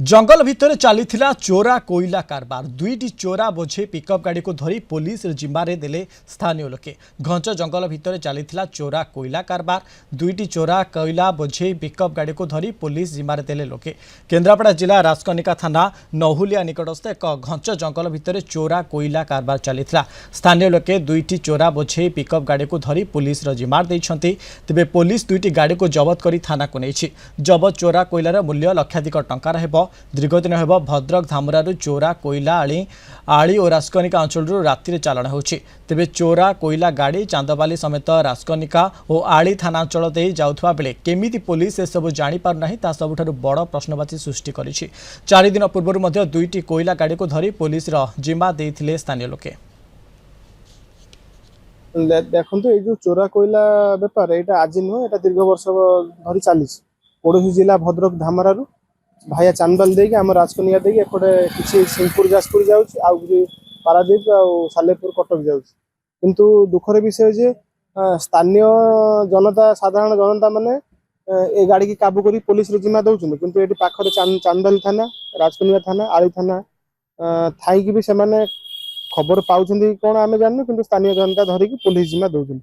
जंगल भितर चलीथिला चोरा कोईला कारबार दुईटी चोरा बोझे पिकअप गाड़ी को धरी पुलिस जिम्मारे देले स्थानीय लोके। घंच जंगल भितर चलीथिला चोरा कोईला कारबार दुईटी चोरा कोईला बोझे पिकअप गाड़ी को धरी पुलिस जिम्मारे देले लोके। केन्द्रापड़ा जिला राजकनिका थाना नहुलिया निकटस्थ एक घंच जंगल भितर चोरा कोईला कारबार चलीथिला। स्थानीय लोके दुईटी चोरा बोझे पिकअप गाड़ी को धरी पुलिस जिम्मार देइछंती। तेबे पुलिस दुईटी गाड़ी को जबत करी थाना को नेछि। जबत चोरा कोईलार मूल्य लक्षाधिक टंका रहबो। दीर्घदिन हेब भद्रक धामरारू चोरा कोईला आली और राजकनिका अंचल राति चालाण होछि। तेबे चोरा कोईला गाड़ी चांदबाली समेत राजकनिका और आली थाना अंचल दे जाउथबा बेले केमिति पुलिस ए सब जानि पार नाही ता सबठारु बड़ प्रश्नवाची सृष्टि करिछि। 4 दिन पूर्व मध्य दुईटी कोईला गाड़ी को धरी पुलिस जिम्मा देइथिले स्थानीय लोके। देखो ये जो चोरा कोईला बेपार यहाँ आज नुह ये दीर्घ वर्ष धरी चली पड़ोशी जिला भद्रक धामरारू भाया चांदबाल देकी आम राजकनिया देकी एपटे किसी सिंहपुर जाजपुर जाऊँगी पारादीप आ सालेपुर कटक जाऊँगी किंतु दुखर विषय जे स्थानीय जनता साधारण जनता माने ए गाड़ी की काबू करी पुलिस जिम्मा दौरान किंतु ये पाखर चांदबाल थाना राजकनिया थाना आली थाना थाई भी से खबर पाँच कौन आम जानू कि स्थानीय जनता धरिकी पुलिस जिम्मा दौरान।